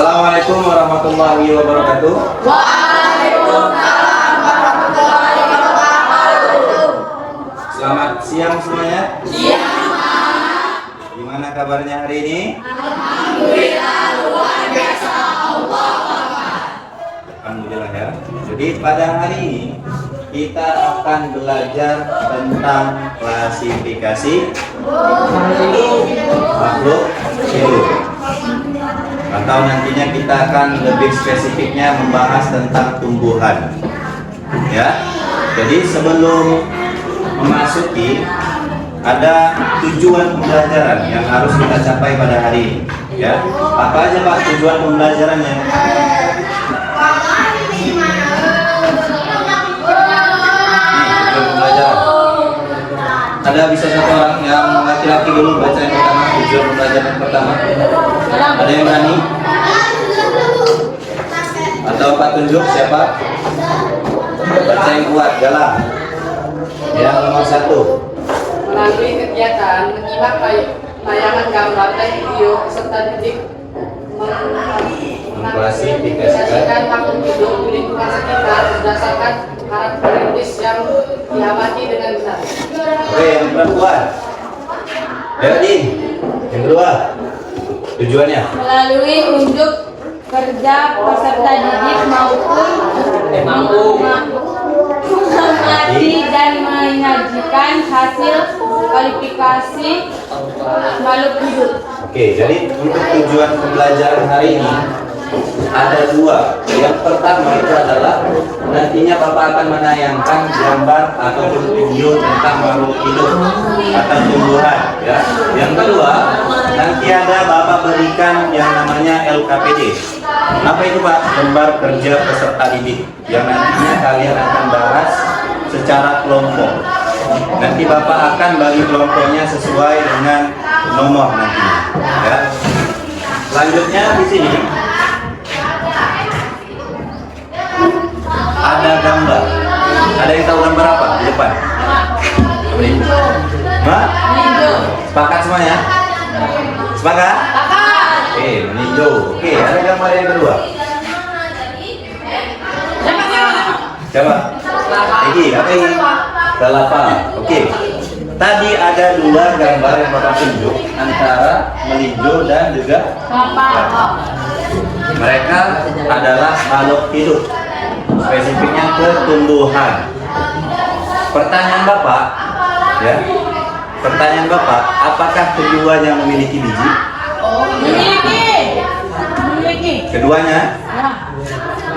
Assalamualaikum warahmatullahi wabarakatuh. Waalaikumsalam warahmatullahi wabarakatuh. Selamat siang semuanya. Siang. Gimana kabarnya hari ini? Alhamdulillah luar biasa. Alhamdulillah ya. Jadi pada hari ini kita akan belajar tentang klasifikasi makhluk hidup. Atau nantinya kita akan lebih spesifiknya membahas tentang tumbuhan. Ya. Jadi sebelum memasuki, ada tujuan pembelajaran yang harus kita capai pada hari ini. Ya. Apa aja Pak tujuan pembelajarannya? Ada bisa satu orang yang laki-laki dulu baca yang pertama, tujuan pembelajaran pertama. Ada yang berani? Atau Pak tunjuk siapa? Baca yang kuat, galang. Yang nomor 1. Melalui kegiatan menyimak tayangan gambar dan video serta didik mengklasifikasikan makhluk hidup di lingkungan sekitar berdasarkan karakteristik yang diamati dengan benar. Oke, yang perempuan. Jadi, yang kedua, tujuannya melalui unjuk kerja peserta didik maupun mengamati dan menyajikan hasil kualifikasi makhluk hidup. Oke, jadi untuk tujuan pembelajaran hari ini ada 2. Yang pertama itu adalah nantinya Bapak akan menayangkan gambar ataupun video tentang makhluk hidup atau tumbuhan ya. Yang kedua, nanti ada Bapak berikan yang namanya LKPD. Apa itu Pak? Lembar kerja peserta didik yang nantinya kalian akan bahas secara kelompok. Nanti Bapak akan bagi kelompoknya sesuai dengan nomor nantinya ya. Selanjutnya di sini ada gambar. Ada yang tahu gambar apa di depan? Mbak? Sepakat semuanya? Sepakat? Oke, meninjau. Oke, ada gambar yang kedua. Coba. Ini, apa ini? Kelapa. Oke. Tadi ada 2 gambar yang Bapak tunjuk antara meninjau dan juga kelapa. Mereka adalah makhluk hidup. Spesifiknya ke tumbuhan. Pertanyaan Bapak, ya. Pertanyaan Bapak, apakah keduanya memiliki biji? Memiliki. Keduanya?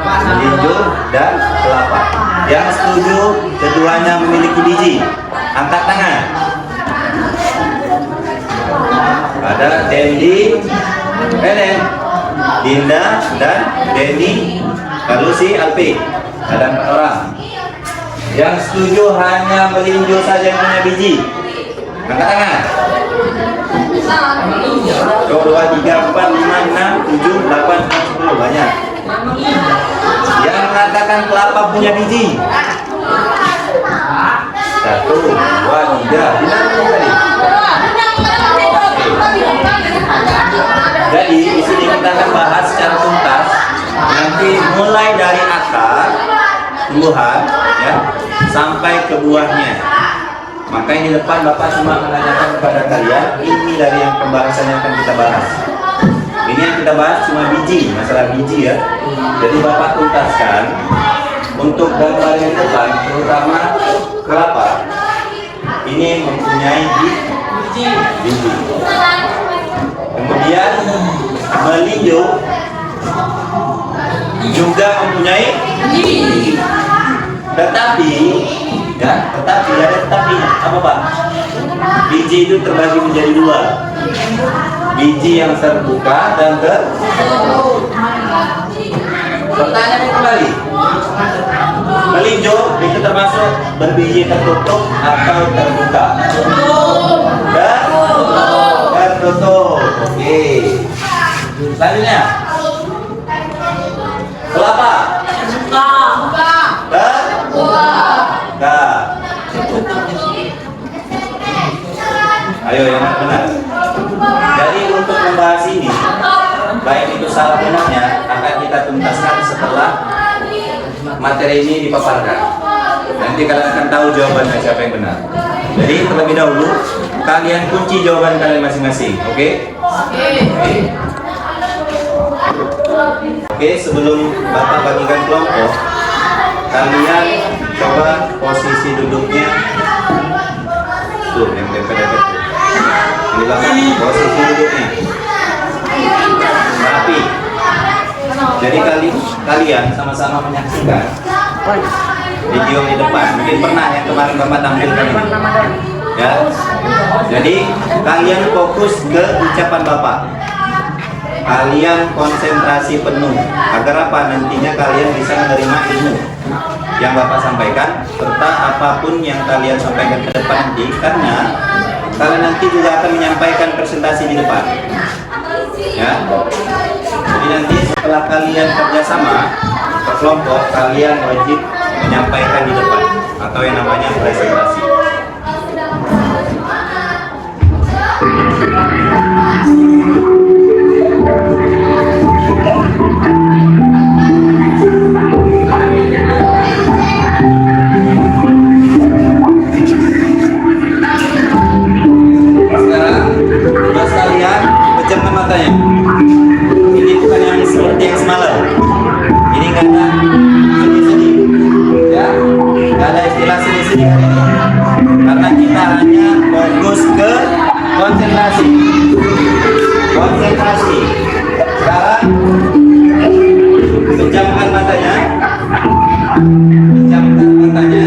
Meninjau dan kelapa. Yang setuju keduanya memiliki biji, angkat tangan. Ada Dendi, Dinda dan Denny, lalu si Alpi. Ada 4 orang. Yang setuju hanya meninjau saja yang punya biji, angkat tangan. 1, 2, 3, 4, 5, 6, 7, 8, 9, 10. Banyak. Yang mengatakan kelapa punya biji. 1, 2, 3. Tadi. Jadi di sini kita akan bahas secara tuntas. Nanti mulai dari akar tumbuhan, ya, sampai ke buahnya. Maka yang di depan Bapak cuma menanyakan kepada kalian, ini dari yang pembahasan yang akan kita bahas. Ini yang kita bahas cuma biji, masalah biji ya. Jadi Bapak tuntaskan untuk gambar yang di depan, terutama kelapa. Ini mempunyai biji. Kemudian melinjo juga mempunyai biji. Tetapi ada tetapinya. Apa Pak? Biji itu terbagi menjadi 2. Biji yang terbuka dan tertutup. Pertanyaan kembali. Melinjo itu termasuk berbiji tertutup atau terbuka? Tertutup. Oke. Selanjutnya. Kelapa. Terbuka. Ayo yang benar. Jadi untuk membahas ini, baik itu salah benarnya akan kita tuntaskan setelah materi ini dipaparkan. Nanti kalian akan tahu jawabannya siapa yang benar. Jadi terlebih dahulu kalian kunci jawaban kalian masing-masing, oke? Oke, sebelum Bapak bagikan kelompok, kalian coba posisi duduknya. Tuh, yang dempet-dempet tuh. Di belakang, posisi duduknya rapi. Jadi kalian sama-sama menyaksikan video di depan. Mungkin pernah yang kemarin Bapak tampilkan ini. Ya. Jadi kalian fokus ke ucapan Bapak. Kalian konsentrasi penuh agar apa, nantinya kalian bisa menerima ilmu yang Bapak sampaikan serta apapun yang kalian sampaikan ke depan nanti, karena kalian nanti juga akan menyampaikan presentasi di depan. Ya. Jadi nanti setelah kalian kerjasama berkelompok, kalian wajib menyampaikan di depan atau yang namanya presentasi. Sekarang tugas kalian pejamkan matanya. Ini bukan yang seperti yang semalam. Ini nggak ada sedih-sedih, ya, nggak ada istilah sedih-sedih hari ini. Karena kita hanya fokus ke konsentrasi. Konsentrasi. Sekarang pejamkan matanya. Pejamkan matanya.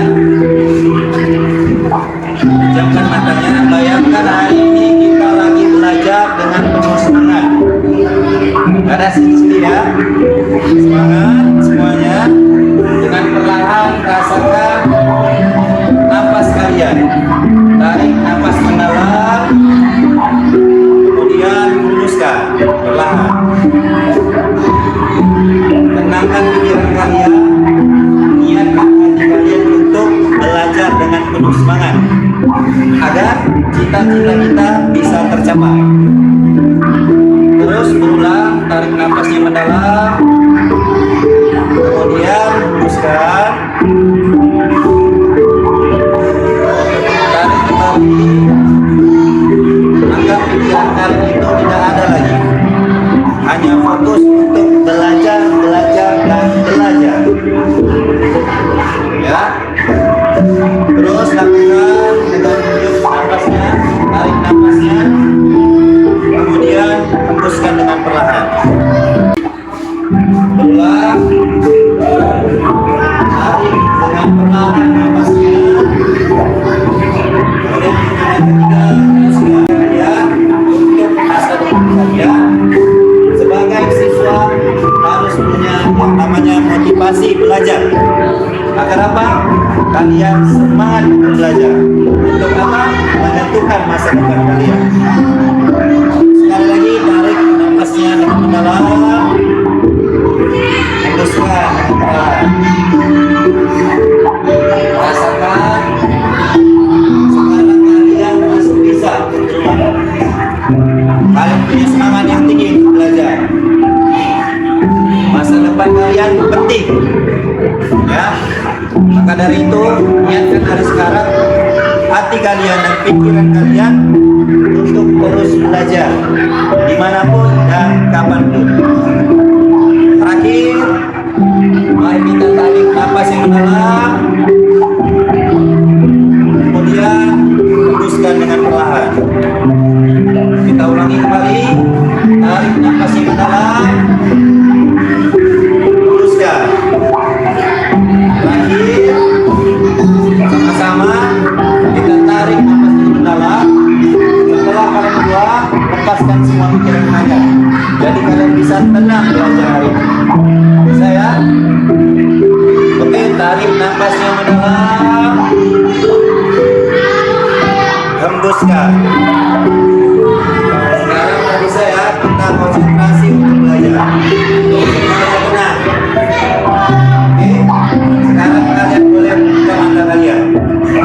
Pejamkan matanya. Bayangkan hari ini kita lagi belajar dengan penuh semangat. Gak ada sedih-sedih ya. Semangat semuanya. Dengan perlahan rasakan napas kalian. Tarik napas mendalam, kemudian hembuskan perlahan. Tenangkan pikiran kalian. Niatkan hati kalian untuk belajar dengan penuh semangat agar cita-cita kita bisa tercapai. Terus berulang, tarik nafasnya mendalam, kemudian hembuskan, tarik kembali. Anggap pikiran kalian itu tidak ada lagi, hanya fokus untuk belajar, dan belajar. Ya, terus lakukan dengan hidup nafasnya, tarik nafasnya, kemudian hembuskan dengan perlahan. Berulang, tarik dengan perlahan nafasnya, kemudian yang ketiga hembuskan. Ya, untuk masa depan kalian sebagai siswa harus punya yang namanya motivasi belajar. Agar apa? Kalian semangat belajar. Untuk apa? Menentukan masa depan kalian. Sekali lagi, tarik nafasnya dengan mendalam, hembuskan dengan perlahan. Rasakan sekarang kalian masih bisa berjuang. Kalian punya semangat yang tinggi untuk belajar. Masa depan kalian penting, ya. Maka dari itu, niatkan dari sekarang hati kalian dan pikiran kalian untuk terus belajar dimanapun dan kapanpun. Terakhir, mari kita tarik nafas yang mendalam, kemudian hembuskan dengan perlahan. Kita ulangi kembali, tarik nafas yang mendalam, hembuskan. Terakhir, sama-sama kita tarik nafas yang mendalam. Setelah kalian buang, lepaskan semua pikiran kalian. Jadi kalian bisa tenang belajar hari ini. Bisa ya? Oke, tarik nafas yang mendalam, hembuskan. Sekarang udah bisa ya, kita konsentrasi untuk belajar. Semuanya tenang. Oke, sekarang kalian boleh buka mata kalian.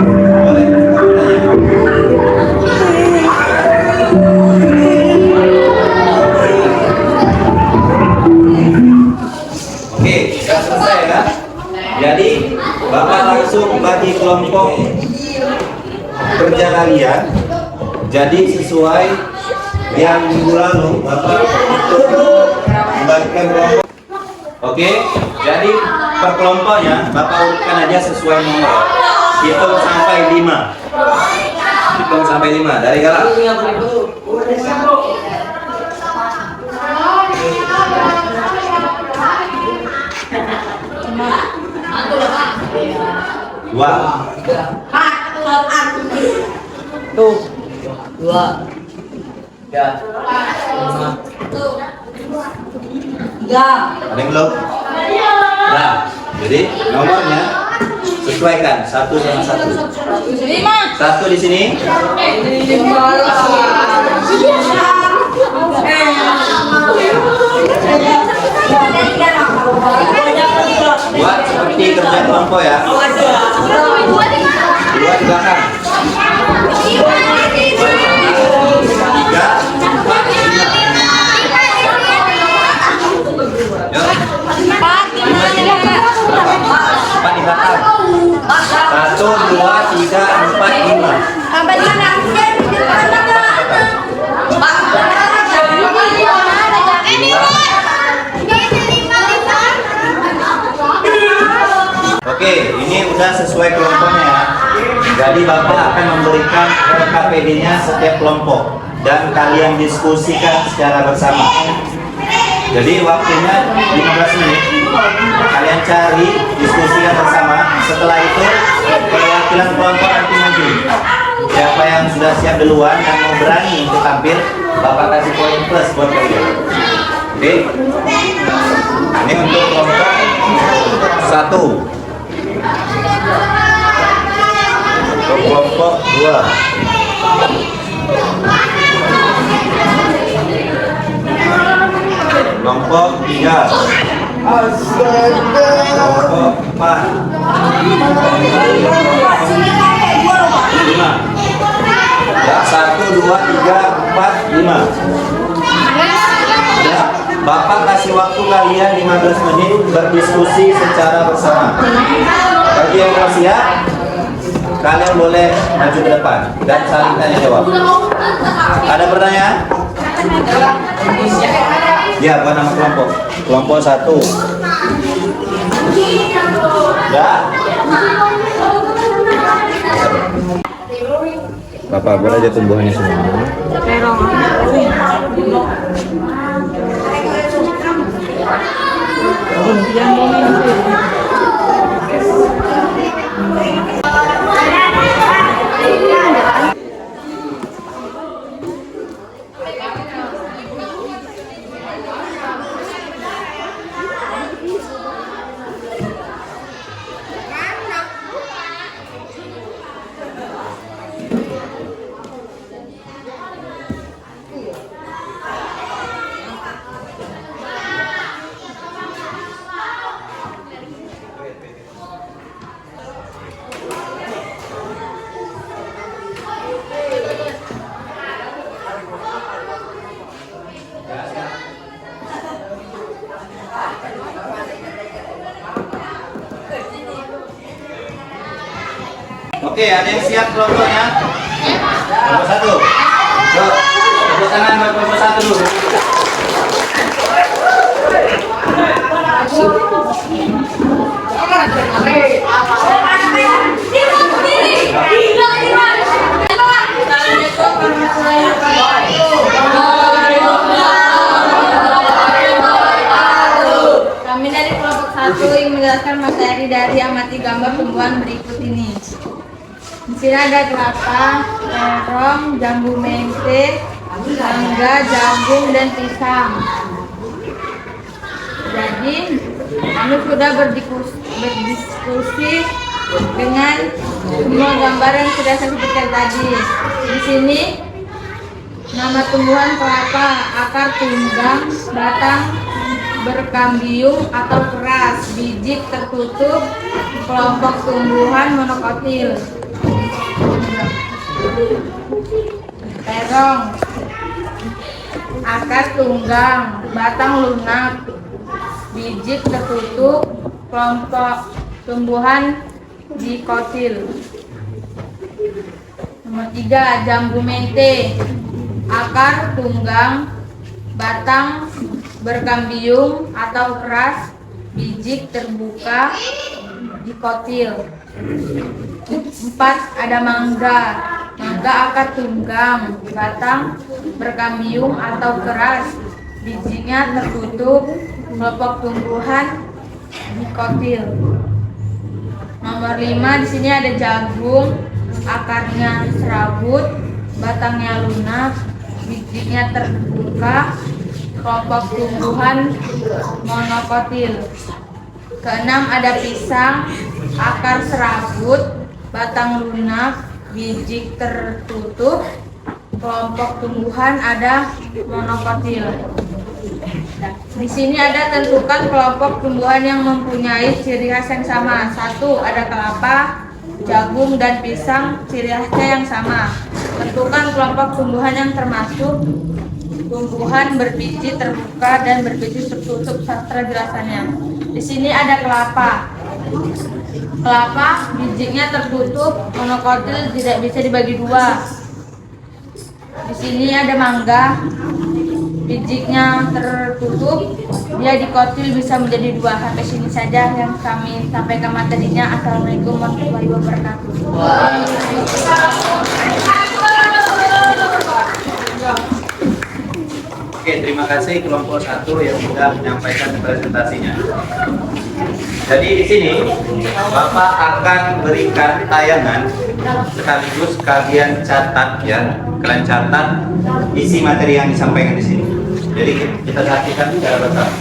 Boleh buka matanya. bagi kelompok kerja kalian. Jadi sesuai yang minggu lalu Bapak untuk membagikan kelompok. Oke, jadi per kelompoknya Bapak urutkan aja sesuai nomor. Hitung sampai 5. Hitung sampai 5 dari galak. Dua. Tuh. 2 3 Ada yang belum? Nah, jadi nomornya sesuaikan 1 sama 1. 1 di sini. Buat seperti kerja kelompok ya. 2 di belakang. 3, 4, 4 di belakang. 1, 2, 3, 4, 5. Oke, ini udah sesuai kelompoknya ya. Jadi Bapak akan memberikan RKPD-nya setiap kelompok dan kalian diskusikan secara bersama. Jadi waktunya 15 menit. Kalian cari, diskusikan bersama. Setelah itu perwakilan kelompok nanti maju. Siapa yang sudah siap duluan dan mau berani untuk tampil, Bapak kasih poin plus buat kalian. Oke. Ini untuk kelompok 1. Untuk kelompok 2. Kelompok 3. Kelompok 4. 5. Ya, 1, 2, 3, 4, 5. Ya, Bapak kasih waktu kalian 15 menit berdiskusi secara bersama. Bagi yang mau siap, kalian boleh maju ke depan dan saling tanya jawab. Ada pertanyaan? Ya, buat nama kelompok. Kelompok 1. Ya. Bapak, boleh aja tumbuhannya semua. Oke, ada yang siap kelompoknya? Kelompok 1. Yuk, tepuk tangan buat kelompok 1 dulu. Kami dari kelompok 1 ingin menjelaskan materi dari amati gambar tumbuhan berikut ini. Di sini ada kelapa, terong, jambu mente, mangga, jagung, dan pisang. Jadi, kami sudah berdiskusi dengan semua gambar yang sudah saya sebutkan tadi. Di sini, nama tumbuhan kelapa, akar tunggang, batang berkambium atau keras, biji tertutup, kelompok tumbuhan monokotil. Terong, akar tunggang, batang lunak, biji tertutup, kelompok tumbuhan dikotil. Nomor 3, jambu mente. Akar tunggang, batang berkambium atau keras, biji terbuka, dikotil. 4, ada mangga. Mangga akar tunggang, batang berkambium atau keras, bijinya tertutup, kelompok tumbuhan dikotil. Nomor 5, di sini ada jagung, akarnya serabut, batangnya lunak, bijinya terbuka, kelompok tumbuhan monokotil. 6, ada pisang, akar serabut, batang lunak, biji tertutup, kelompok tumbuhan ada monokotil. Di sini ada tentukan kelompok tumbuhan yang mempunyai ciri khas yang sama. 1, ada kelapa, jagung, dan pisang, ciri khasnya yang sama. Tentukan kelompok tumbuhan yang termasuk tumbuhan berbiji terbuka dan berbiji tertutup serta jelasannya. Di sini ada kelapa. Kelapa bijinya tertutup, monokotil, tidak bisa dibagi dua. Di sini ada mangga, bijinya tertutup, dia dikotil, bisa menjadi 2. Sampai sini saja yang kami sampaikan materinya. Assalamualaikum warahmatullahi wabarakatuh. Oke, terima kasih kelompok 1 yang sudah menyampaikan presentasinya. Jadi di sini Bapak akan berikan tayangan sekaligus kalian catat ya, kalian catat isi materi yang disampaikan di sini. Jadi kita saksikan secara bersama.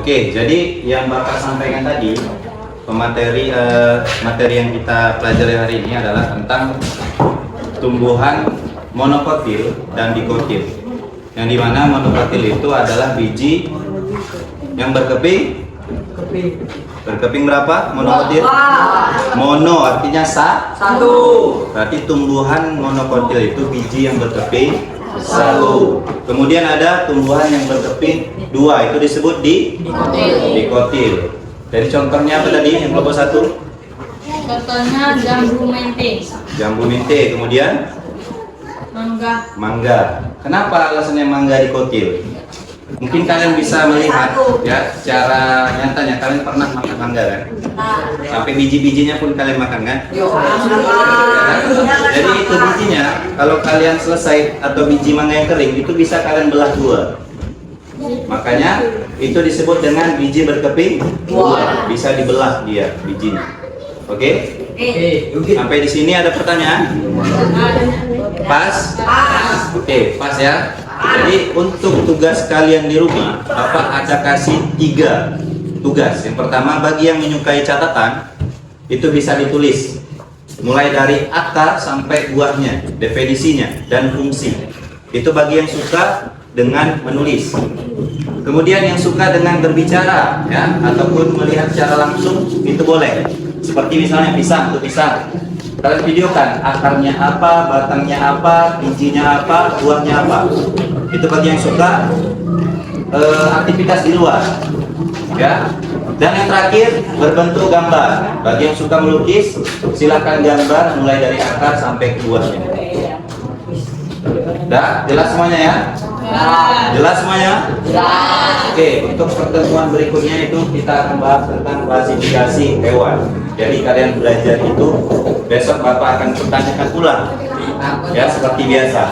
Oke, jadi yang Bapak sampaikan tadi, materi yang kita pelajari hari ini adalah tentang tumbuhan monokotil dan dikotil. Yang dimana monokotil itu adalah biji yang berkeping. Berkeping berapa? Monokotil? Mono artinya satu. Berarti tumbuhan monokotil itu biji yang berkeping satu. Kemudian ada tumbuhan yang berkeping 2, itu disebut dikotil. Dari contohnya apa tadi yang kelompok 1? Contohnya jambu mente. Jambu mente, kemudian mangga. Kenapa alasannya mangga dikotil? Mungkin kalian bisa melihat ya secara nyatanya, kalian pernah makan mangga kan? Sampai biji-bijinya pun kalian makan kan? Jadi itu bijinya, kalau kalian selesai atau biji mangga yang kering itu bisa kalian belah 2. Makanya itu disebut dengan biji berkeping 2. Bisa dibelah dia bijinya. Oke? Sampai di sini ada pertanyaan? Pas? Oke, pas ya. Jadi untuk tugas kalian di rumah, Bapak ada kasih 3 tugas. Yang pertama, bagi yang menyukai catatan, itu bisa ditulis mulai dari akar sampai buahnya, definisinya dan fungsi. Itu bagi yang suka dengan menulis. Kemudian yang suka dengan berbicara ya, ataupun melihat secara langsung, itu boleh. Seperti misalnya pisang, untuk pisang kalian videokan akarnya apa, batangnya apa, bijinya apa, buahnya apa. Itu bagi yang suka aktivitas di luar ya. Dan yang terakhir berbentuk gambar. Bagi yang suka melukis, silakan gambar mulai dari akar sampai ke buahnya. Dah, jelas semuanya ya? Jelas semuanya? Oke, untuk pertemuan berikutnya itu kita akan bahas tentang klasifikasi hewan. Jadi kalian belajar itu, besok Bapak akan pertanyakan ulang. Ya, seperti biasa.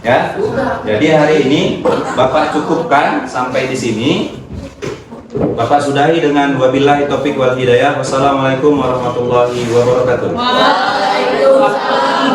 Ya. Jadi hari ini Bapak cukupkan sampai di sini. Bapak sudahi dengan wabillahi taufik wal hidayah. Wassalamualaikum warahmatullahi wabarakatuh. Waalaikumsalam.